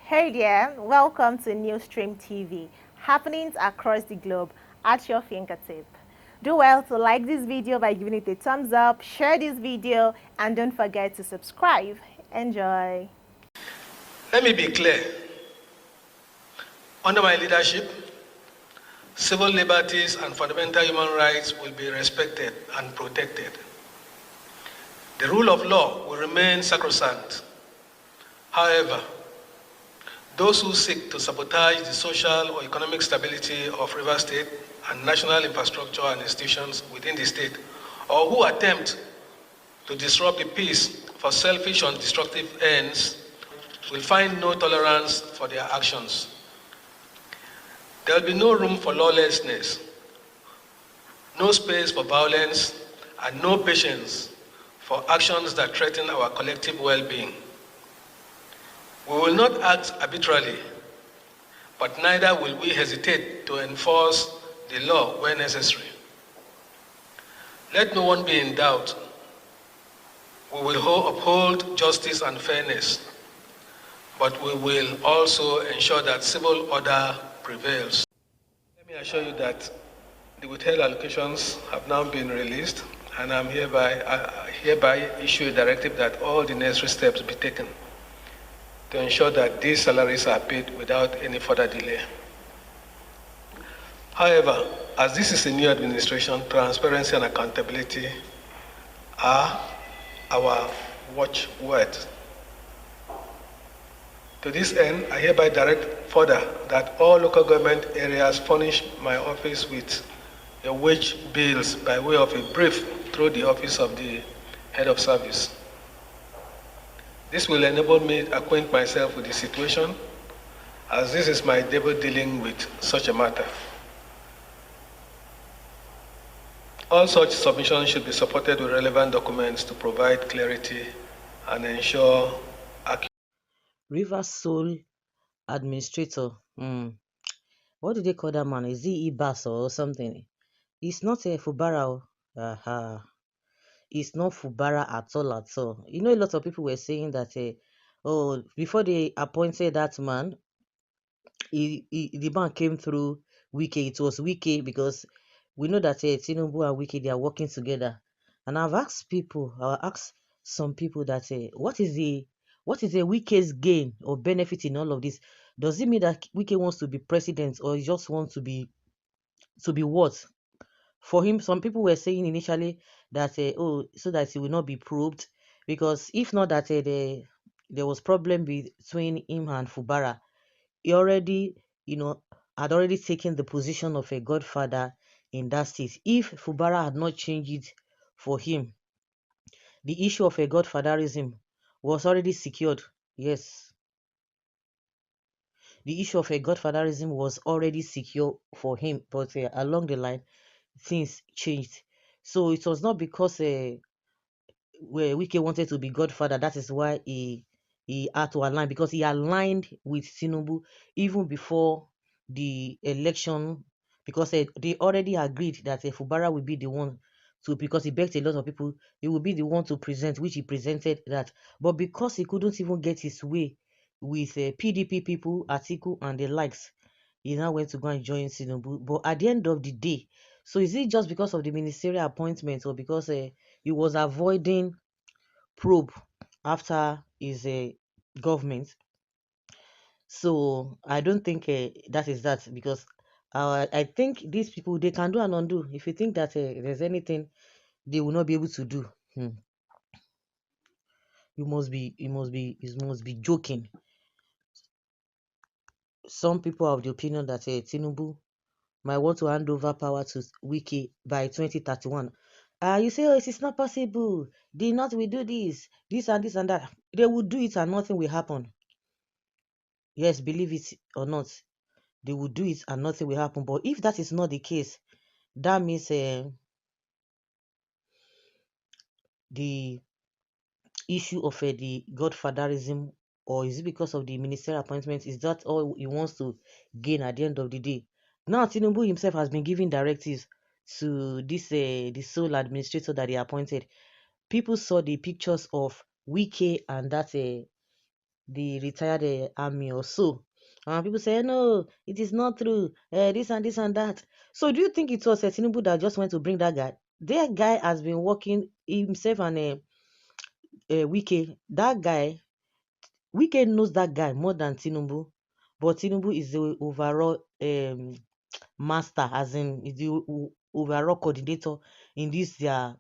Hey there, welcome to Newsstream TV, happenings across the globe at your fingertip. Do well to like this video by giving it a thumbs up, share this video, and don't forget to subscribe. Enjoy. Let me be clear. Under my leadership, civil liberties and fundamental human rights will be respected and protected. The rule of law will remain sacrosanct. However, those who seek to sabotage the social or economic stability of Rivers State and national infrastructure and institutions within the state, or who attempt to disrupt the peace for selfish and destructive ends, will find no tolerance for their actions. There will be no room for lawlessness, no space for violence, and no patience for actions that threaten our collective well-being. We will not act arbitrarily, but neither will we hesitate to enforce the law where necessary. Let no one be in doubt. We will uphold justice and fairness, but we will also ensure that civil order prevails. Let me assure you that the withheld allocations have now been released, and I hereby issue a directive that all the necessary steps be taken to ensure that these salaries are paid without any further delay. However, as this is a new administration, transparency and accountability are our watchwords. To this end, I hereby direct further that all local government areas furnish my office with your wage bills by way of a brief through the office of the head of service. This will enable me to acquaint myself with the situation, as this is my debut dealing with such a matter. All such submissions should be supported with relevant documents to provide clarity and ensure accuracy. Rivers Sole Administrator. What do they call that man? Is he Ibas or something? It's not a Fubara. It's not Fubara at all. You know, a lot of people were saying that, oh, before they appointed that man, the man came through Wike. It was Wike because we know that Tinubu and Wike, they are working together. And I've asked some people that what is the Wike's gain or benefit in all of this? Does it mean that Wike wants to be president, or he just wants to be what? For him, some people were saying initially that oh, so that he will not be probed, because if not that there was problem between him and Fubara. He already, had already taken the position of a godfather in that state. If Fubara had not changed it for him, the issue of a godfatherism was already secured. Yes, the issue of a godfatherism was already secure for him, but along the line, things changed. So it was not because where Wike wanted to be godfather, that is why he had to align, because he aligned with Tinubu even before the election, because they already agreed that Fubara will be the one to, because he begged a lot of people, he will be the one to present, which he presented that. But because he couldn't even get his way with PDP people, Atiku and the likes, he now went to go and join Tinubu. But at the end of the day, so is it just because of the ministerial appointment, or because he was avoiding probe after his government? So I don't think that is that, because I think these people, they can do and undo. If you think that there's anything they will not be able to do, you must be joking. Some people have the opinion that Tinubu might want to hand over power to Wiki by 2031. You say, oh, it is not possible. The North will do this and this and that. They will do it and nothing will happen. Yes, believe it or not, they will do it and nothing will happen. But if that is not the case, that means the issue of the godfatherism, or is it because of the ministerial appointment, is that all he wants to gain at the end of the day? Now Tinubu himself has been giving directives to this the sole administrator that he appointed. People saw the pictures of Wike and that the retired army or so. And people say, no, it is not true. This and this and that. So do you think it was Tinubu that just went to bring that guy? That guy has been working himself and Wike. That guy, Wike knows that guy more than Tinubu. But Tinubu is the overall master, as in is the overall coordinator in this their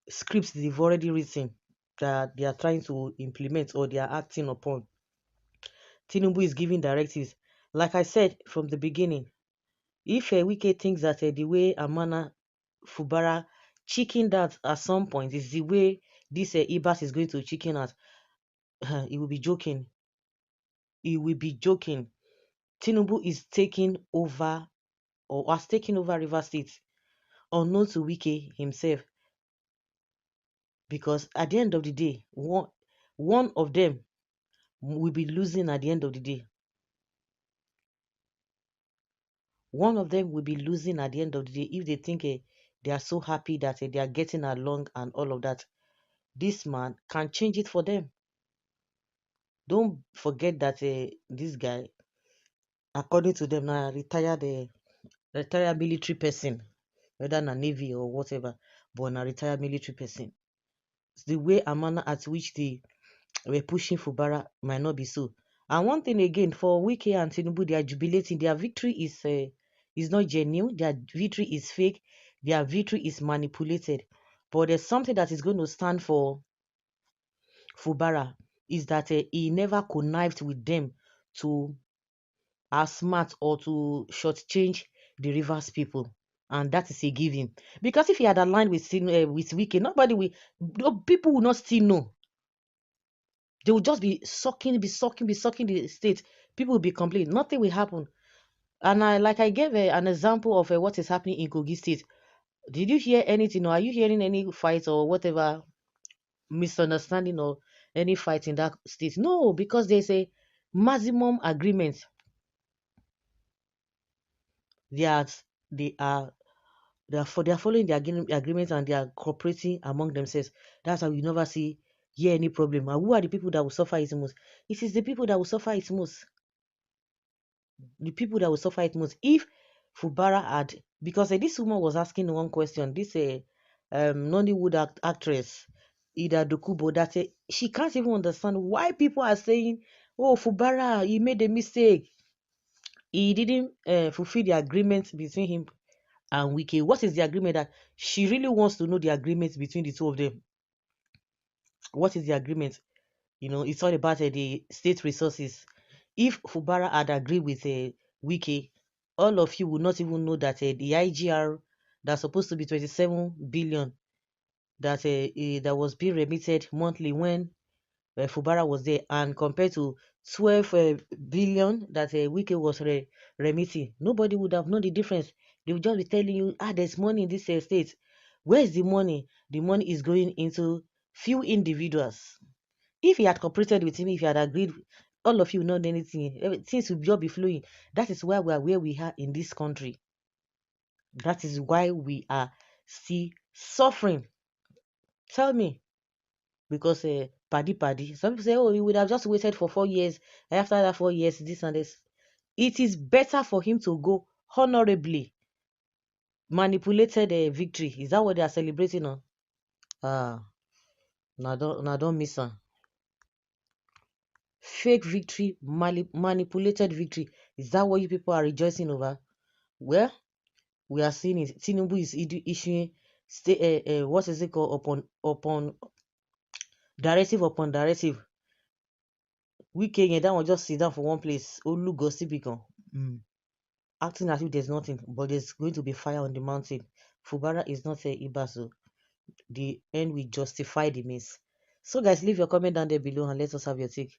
scripts they've already written that they are trying to implement or they are acting upon. Tinubu is giving directives. Like I said from the beginning, if Wike thinks that the way Amana Fubara chickened out at some point is the way this Ibas is going to chicken out, he will be joking. He will be joking. Tinubu is taking over or has taken over River State, unknown to Wike himself. Because at the end of the day, one of them will be losing at the end of the day. One of them will be losing at the end of the day if they think they are so happy that they are getting along and all of that. This man can change it for them. Don't forget that this guy, according to them, now retired military person, whether na navy or whatever, but na retired military person. It's the way Amana at which they were pushing Fubara might not be so. And one thing again, for Wike and Tinubu, they are jubilating. Their victory is not genuine. Their victory is fake. Their victory is manipulated. But there's something that is going to stand for Fubara is that he never connived with them to smart or to shortchange the Rivers people. And that is a given. Because if he had aligned with Wike, people will not still know. They will just be sucking the state. People will be complaining. Nothing will happen. And I gave an example of what is happening in Kogi State. Did you hear anything, or are you hearing any fight or whatever misunderstanding or any fight in that state? No, because there's a maximum agreement. They are they are they are following the agreement and they are cooperating among themselves. That's how you never hear any problem. And who are the people that will suffer it most? It is the people that will suffer it most. The people that will suffer it most. If Fubara had, because this woman was asking one question, this Nollywood actress, Ida Dokubo, that she can't even understand why people are saying, oh, Fubara, he made a mistake. He didn't fulfill the agreement between him and Wike. What is the agreement? That she really wants to know the agreement between the two of them. What is the agreement? It's all about the state resources. If Fubara had agreed with Wike, all of you would not even know that the IGR that's supposed to be 27 billion that was being remitted monthly when Fubara was there, and compared to 12 billion that Wike was remitting, nobody would have known the difference. They would just be telling you, there's money in this state. Where is the money? The money is going into few individuals. If he had cooperated with him, if he had agreed, all of you know anything, things would just be flowing. That is why we are where we are in this country. That is why we are still suffering. Tell me. Because paddy. Some people say, oh, he would have just waited for 4 years. After that 4 years, this and this. It is better for him to go honorably. Manipulated victory. Is that what they are celebrating on? Now don't miss her. Fake victory, manipulated victory. Is that what you people are rejoicing over? Well, we are seeing it. Tinubu is issuing what is it called, upon directive upon directive. Wike that one just sit down for one place. Olugo Sibikan. Acting as if there's nothing, but there's going to be fire on the mountain. Fubara is not a Ibas. The end will justify the miss. So guys, leave your comment down there below and let us have your take.